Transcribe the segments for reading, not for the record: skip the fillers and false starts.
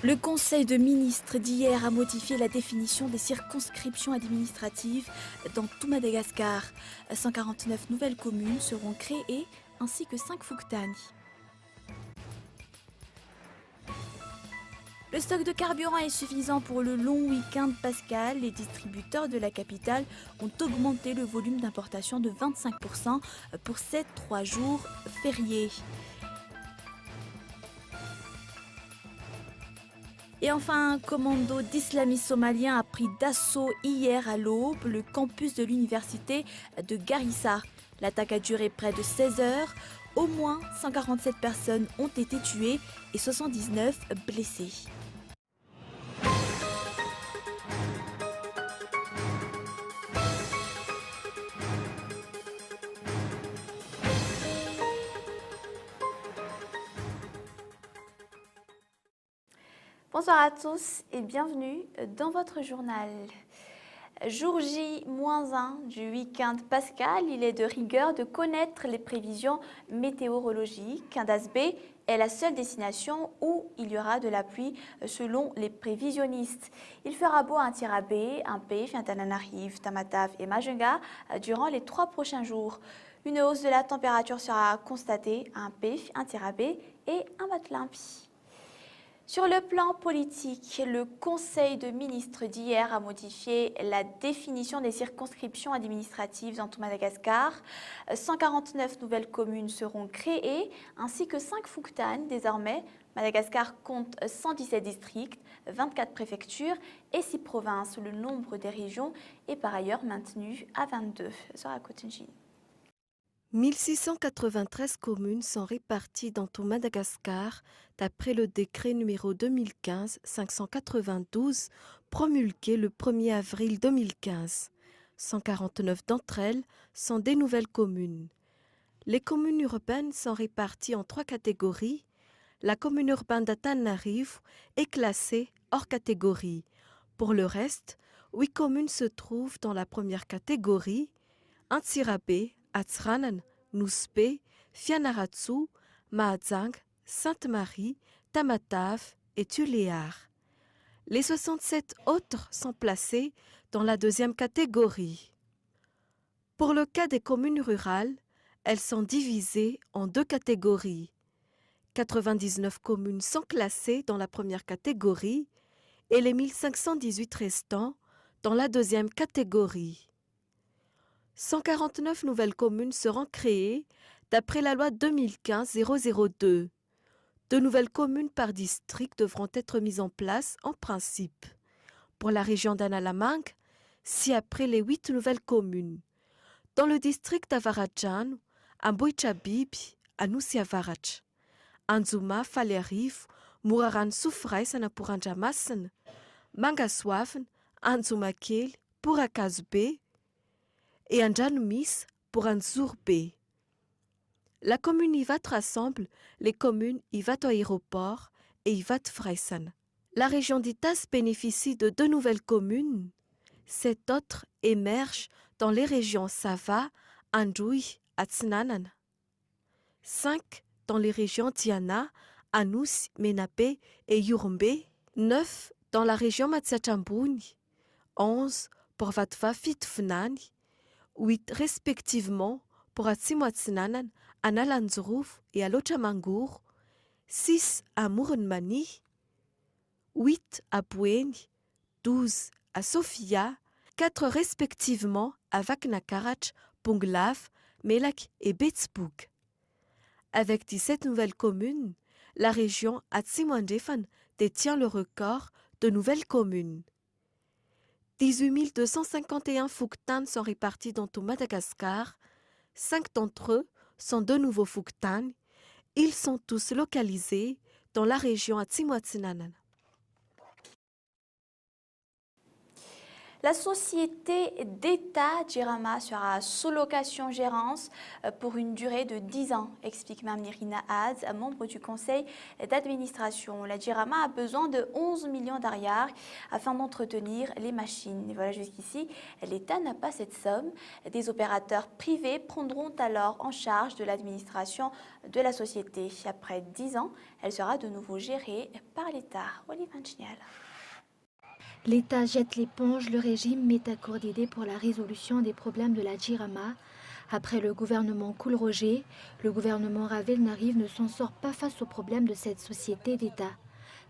Le Conseil de ministres d'hier a modifié la définition des circonscriptions administratives dans tout Madagascar. 149 nouvelles communes seront créées ainsi que 5 Fouktani. Le stock de carburant est suffisant pour le long week-end pascal. Les distributeurs de la capitale ont augmenté le volume d'importation de 25% pour ces 3 jours fériés. Et enfin, un commando d'islamistes somaliens a pris d'assaut hier à l'aube le campus de l'université de Garissa. L'attaque a duré près de 16 heures. Au moins 147 personnes ont été tuées et 79 blessées. Bonsoir à tous et bienvenue dans votre journal. Jour J-1 du week-end pascal, il est de rigueur de connaître les prévisions météorologiques. Indas B est la seule destination où il y aura de la pluie selon les prévisionnistes. Il fera beau à Tirabé, Impé, Fiantananarive, Tamatave et Majunga durant les 3 prochains jours. Une hausse de la température sera constatée à Impé, Tirabé et Matlampi. Sur le plan politique, le Conseil de ministres d'hier a modifié la définition des circonscriptions administratives dans tout Madagascar. 149 nouvelles communes seront créées, ainsi que 5 Fouktani. Désormais, Madagascar compte 117 districts, 24 préfectures et 6 provinces. Le nombre des régions est par ailleurs maintenu à 22. Sur la Cotentin. 1693 communes sont réparties dans tout Madagascar d'après le décret numéro 2015-592 promulgué le 1er avril 2015. 149 d'entre elles sont des nouvelles communes. Les communes urbaines sont réparties en 3 catégories. La commune urbaine d'Antananarivo est classée hors catégorie. Pour le reste, 8 communes se trouvent dans la première catégorie: Antsirabe, Atsranan, Nouspe, Fianaratsu, Mahadzang, Sainte-Marie, Tamatave et Tuléar. Les 67 autres sont placés dans la deuxième catégorie. Pour le cas des communes rurales, elles sont divisées en 2 catégories. 99 communes sont classées dans la première catégorie et les 1518 restants dans la deuxième catégorie. 149 nouvelles communes seront créées d'après la loi 2015-002. 2 nouvelles communes par district devront être mises en place en principe. Pour la région d'Analamang, ci-après les 8 nouvelles communes. Dans le district d'Avaradjan, Amboïchabibi, Anusiavarach, Anzuma, Faleriv, Muraran Soufraï, Sanapuranjamasan, Mangaswaven, Anzumakel, Purakazbe, et un Janoumis pour un Zourbe. La commune Ivat rassemble les communes Ivat au aéroport et Ivat Freisan. La région d'Itas bénéficie de 2 nouvelles communes. 7 autres émergent dans les régions Sava, Andouy, Atsnanan. 5 dans les régions Tiana, Anous, Menape et Yurumbe. 9 dans la région Matsiachambouni. 11 pour Vatva Fitfnani. 8 respectivement pour Atsimoatsinanan, Analanzuruf et Alochamangour, 6 à Mourenmani, 8 à Boueni, 12 à Sofia, 4 respectivement à Vaknakarach, Ponglav, Melak et Betsbouk. Avec 17 nouvelles communes, la région Atsimandefan détient le record de nouvelles communes. 18 251 Fouktani sont répartis dans tout Madagascar. 5 d'entre eux sont de nouveaux Fouktani. Ils sont tous localisés dans la région Atsimoatsinanan. La société d'État Jirama sera sous location-gérance pour une durée de 10 ans, explique Mme Nirina Az, membre du conseil d'administration. La Jirama a besoin de 11 millions d'ariars afin d'entretenir les machines. Et voilà, jusqu'ici, l'État n'a pas cette somme. Des opérateurs privés prendront alors en charge de l'administration de la société. Après 10 ans, elle sera de nouveau gérée par l'État. Olivier Chnial. L'État jette l'éponge, le régime met à court d'idées pour la résolution des problèmes de la Jirama. Après le gouvernement Koul-Roger, le gouvernement Ravel-Nariv ne s'en sort pas face aux problèmes de cette société d'État.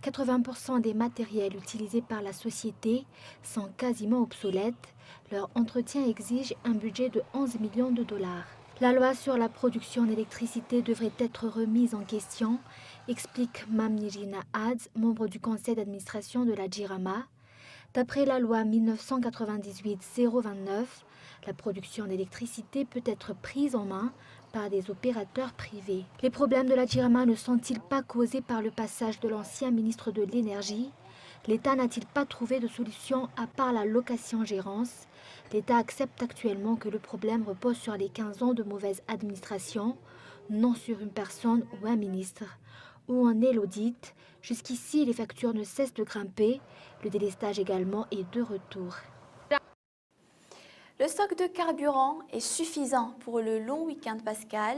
80% des matériels utilisés par la société sont quasiment obsolètes. Leur entretien exige un budget de 11 millions de dollars. La loi sur la production d'électricité devrait être remise en question, explique Mme Nirina Hadz, membre du conseil d'administration de la Jirama. D'après la loi 1998-029, la production d'électricité peut être prise en main par des opérateurs privés. Les problèmes de la Jirama ne sont-ils pas causés par le passage de l'ancien ministre de l'Énergie? L'État n'a-t-il pas trouvé de solution à part la location-gérance? L'État accepte actuellement que le problème repose sur les 15 ans de mauvaise administration, non sur une personne ou un ministre. Où en est l'audit? Jusqu'ici, les factures ne cessent de grimper. Le délestage également est de retour. Le stock de carburant est suffisant pour le long week-end pascal.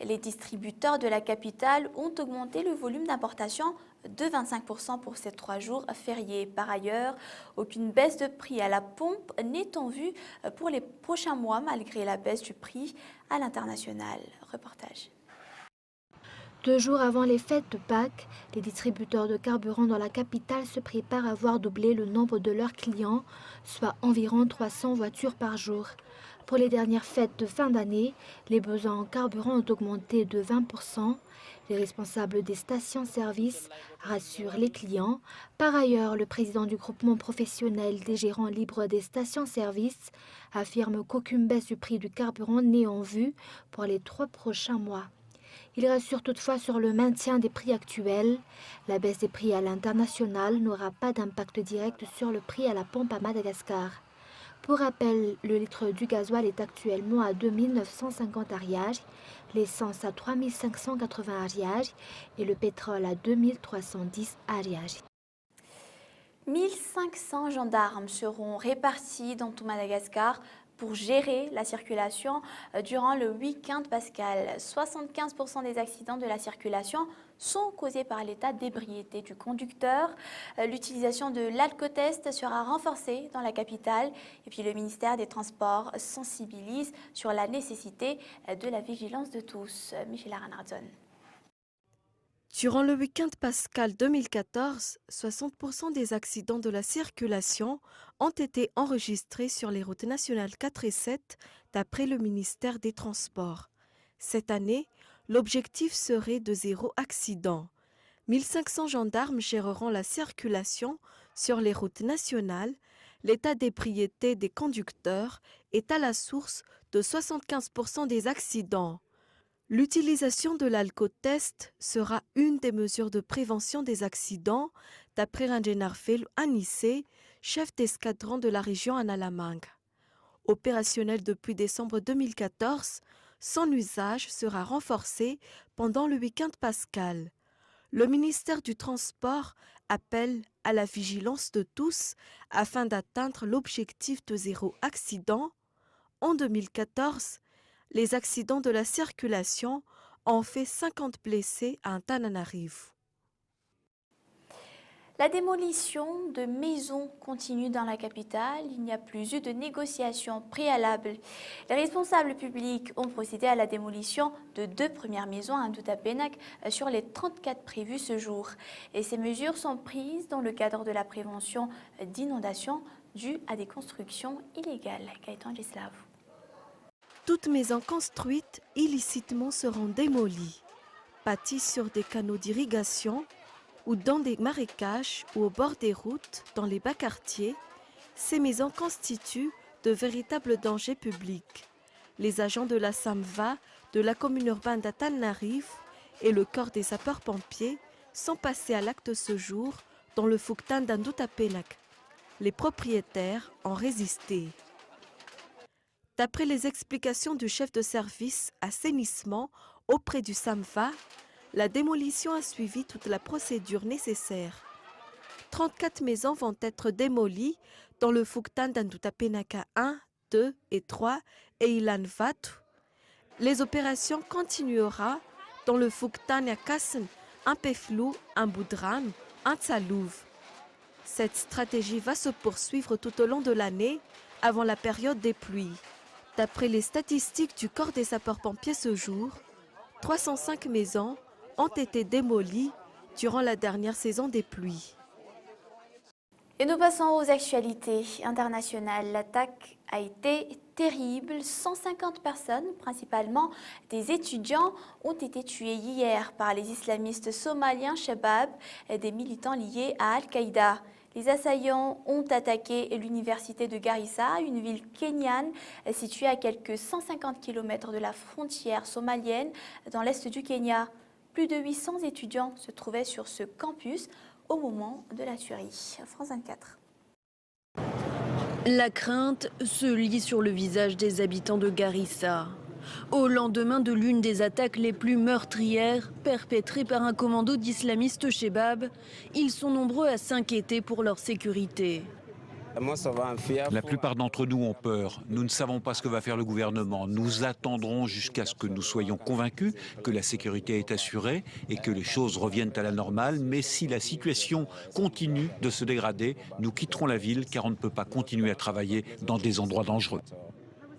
Les distributeurs de la capitale ont augmenté le volume d'importation de 25% pour ces 3 jours fériés. Par ailleurs, aucune baisse de prix à la pompe n'est en vue pour les prochains mois malgré la baisse du prix à l'international. Reportage. 2 jours avant les fêtes de Pâques, les distributeurs de carburant dans la capitale se préparent à voir doubler le nombre de leurs clients, soit environ 300 voitures par jour. Pour les dernières fêtes de fin d'année, les besoins en carburant ont augmenté de 20%. Les responsables des stations-service rassurent les clients. Par ailleurs, le président du groupement professionnel des gérants libres des stations-service affirme qu'aucune baisse du prix du carburant n'est en vue pour les 3 prochains mois. Il rassure toutefois sur le maintien des prix actuels. La baisse des prix à l'international n'aura pas d'impact direct sur le prix à la pompe à Madagascar. Pour rappel, le litre du gasoil est actuellement à 2 950 ariages, l'essence à 3 580 ariages et le pétrole à 2 310 ariages. 1500 gendarmes seront répartis dans tout Madagascar pour gérer la circulation durant le week-end pascal. 75% des accidents de la circulation sont causés par l'état d'ébriété du conducteur. L'utilisation de l'alcotest sera renforcée dans la capitale. Et puis le ministère des Transports sensibilise sur la nécessité de la vigilance de tous. Michela Ranardzon. Durant le week-end pascal 2014, 60% des accidents de la circulation ont été enregistrés sur les routes nationales 4 et 7, d'après le ministère des Transports. Cette année, l'objectif serait de 0 accident. 1500 gendarmes géreront la circulation sur les routes nationales. L'état d'ébriété des conducteurs est à la source de 75% des accidents. L'utilisation de l'alcotest sera une des mesures de prévention des accidents, d'après Rangenar Fel Anissé, chef d'escadron de la région Analamanga. Opérationnel depuis décembre 2014, son usage sera renforcé pendant le week-end pascal. Le ministère du Transport appelle à la vigilance de tous afin d'atteindre l'objectif de 0 accident. En 2014, les accidents de la circulation ont fait 50 blessés à Antananarivo. La démolition de maisons continue dans la capitale. Il n'y a plus eu de négociations préalables. Les responsables publics ont procédé à la démolition de 2 premières maisons à Ndutapenak sur les 34 prévues ce jour. Et ces mesures sont prises dans le cadre de la prévention d'inondations dues à des constructions illégales. Gaëtan Gislav. Toutes maisons construites illicitement seront démolies, bâties sur des canaux d'irrigation ou dans des marécages ou au bord des routes, dans les bas quartiers. Ces maisons constituent de véritables dangers publics. Les agents de la SAMVA, de la commune urbaine d'Antananarivo et le corps des sapeurs-pompiers sont passés à l'acte ce jour dans le Fuktan d'Ndutapenak. Les propriétaires ont résisté. D'après les explications du chef de service assainissement auprès du SAMVA, la démolition a suivi toute la procédure nécessaire. 34 maisons vont être démolies dans le Fuktan d'Andutapenaka 1, 2 et 3 et Ilan Vatu. Les opérations continueront dans le Fuktan Yakasen, Ampeflu, Ambudram, Antsalouv. Cette stratégie va se poursuivre tout au long de l'année avant la période des pluies. D'après les statistiques du corps des sapeurs-pompiers ce jour, 305 maisons ont été démolies durant la dernière saison des pluies. Et nous passons aux actualités internationales. L'attaque a été terrible. 150 personnes, principalement des étudiants, ont été tuées hier par les islamistes somaliens Shabab et des militants liés à Al-Qaïda. Les assaillants ont attaqué l'université de Garissa, une ville kenyane située à quelques 150 km de la frontière somalienne dans l'est du Kenya. Plus de 800 étudiants se trouvaient sur ce campus au moment de la tuerie. France 24. La crainte se lit sur le visage des habitants de Garissa. Au lendemain de l'une des attaques les plus meurtrières perpétrées par un commando d'islamistes Shabab, ils sont nombreux à s'inquiéter pour leur sécurité. La plupart d'entre nous ont peur. Nous ne savons pas ce que va faire le gouvernement. Nous attendrons jusqu'à ce que nous soyons convaincus que la sécurité est assurée et que les choses reviennent à la normale. Mais si la situation continue de se dégrader, nous quitterons la ville car on ne peut pas continuer à travailler dans des endroits dangereux.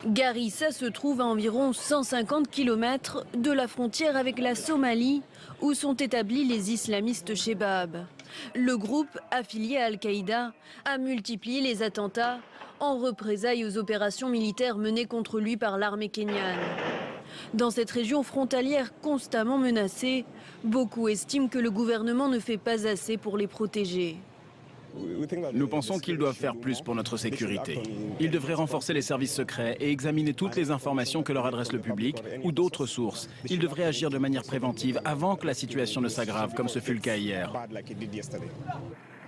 Garissa se trouve à environ 150 km de la frontière avec la Somalie, où sont établis les islamistes Shabab. Le groupe, affilié à Al-Qaïda, a multiplié les attentats en représailles aux opérations militaires menées contre lui par l'armée kenyane. Dans cette région frontalière constamment menacée, beaucoup estiment que le gouvernement ne fait pas assez pour les protéger. Nous pensons qu'ils doivent faire plus pour notre sécurité. Ils devraient renforcer les services secrets et examiner toutes les informations que leur adresse le public ou d'autres sources. Ils devraient agir de manière préventive avant que la situation ne s'aggrave, comme ce fut le cas hier.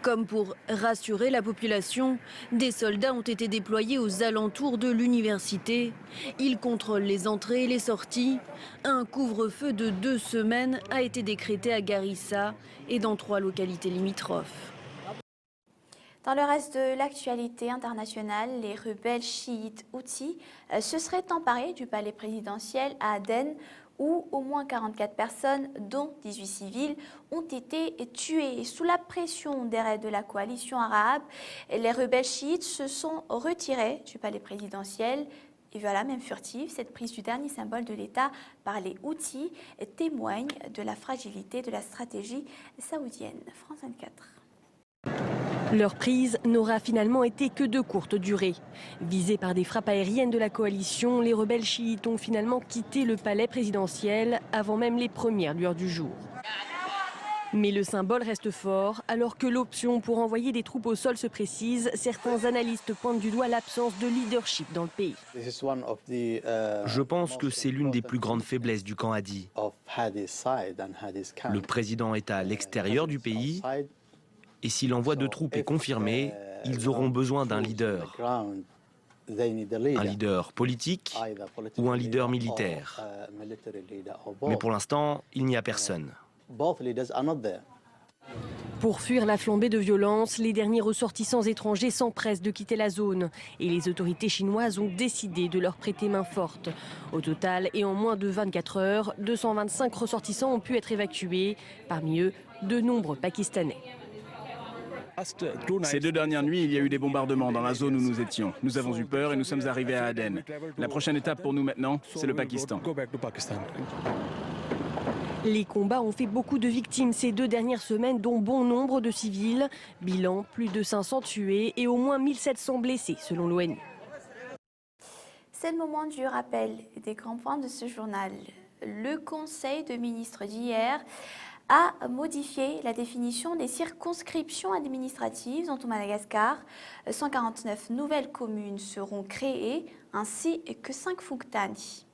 Comme pour rassurer la population, des soldats ont été déployés aux alentours de l'université. Ils contrôlent les entrées et les sorties. Un couvre-feu de 2 semaines a été décrété à Garissa et dans 3 localités limitrophes. Dans le reste de l'actualité internationale, les rebelles chiites Houthis se seraient emparés du palais présidentiel à Aden, où au moins 44 personnes, dont 18 civils, ont été tuées. Sous la pression des raids de la coalition arabe, les rebelles chiites se sont retirés du palais présidentiel. Et voilà, même furtive, cette prise du dernier symbole de l'État par les Houthis témoigne de la fragilité de la stratégie saoudienne. France 24. Leur prise n'aura finalement été que de courte durée. Visés par des frappes aériennes de la coalition, les rebelles chiites ont finalement quitté le palais présidentiel avant même les premières lueurs du jour. Mais le symbole reste fort. Alors que l'option pour envoyer des troupes au sol se précise, certains analystes pointent du doigt l'absence de leadership dans le pays. Je pense que c'est l'une des plus grandes faiblesses du camp Hadi. Le président est à l'extérieur du pays. Et si l'envoi de troupes est confirmé, ils auront besoin d'un leader. Un leader politique ou un leader militaire. Mais pour l'instant, il n'y a personne. Pour fuir la flambée de violence, les derniers ressortissants étrangers s'empressent de quitter la zone. Et les autorités chinoises ont décidé de leur prêter main forte. Au total, et en moins de 24 heures, 225 ressortissants ont pu être évacués. Parmi eux, de nombreux Pakistanais. Ces 2 dernières nuits, il y a eu des bombardements dans la zone où nous étions. Nous avons eu peur et nous sommes arrivés à Aden. La prochaine étape pour nous maintenant, c'est le Pakistan. Les combats ont fait beaucoup de victimes ces 2 dernières semaines, dont bon nombre de civils. Bilan, plus de 500 tués et au moins 1700 blessés, selon l'ONU. C'est le moment du rappel des grands points de ce journal. Le Conseil de ministres d'hier a modifié la définition des circonscriptions administratives dont au Madagascar. 149 nouvelles communes seront créées, ainsi que 5 Fouktani.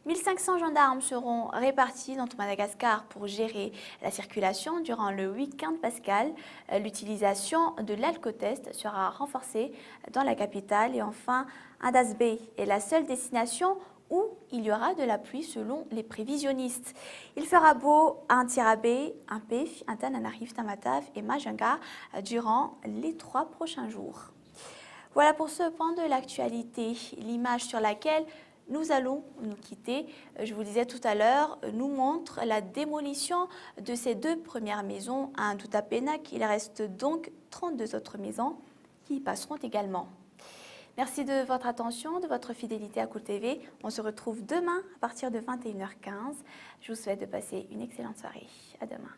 1500 gendarmes seront répartis dans tout Madagascar pour gérer la circulation durant le week-end pascal. L'utilisation de l'alcotest sera renforcée dans la capitale. Et enfin, Indasbé est la seule destination où il y aura de la pluie selon les prévisionnistes. Il fera beau à Antirabé, Impef, Antananarivo, Tamatave et Majunga durant les 3 prochains jours. Voilà pour ce point de l'actualité. L'image sur laquelle nous allons nous quitter, je vous disais tout à l'heure, nous montre la démolition de ces 2 premières maisons à Ndoutapenac. Il reste donc 32 autres maisons qui y passeront également. Merci de votre attention, de votre fidélité à Cool TV. On se retrouve demain à partir de 21h15. Je vous souhaite de passer une excellente soirée. À demain.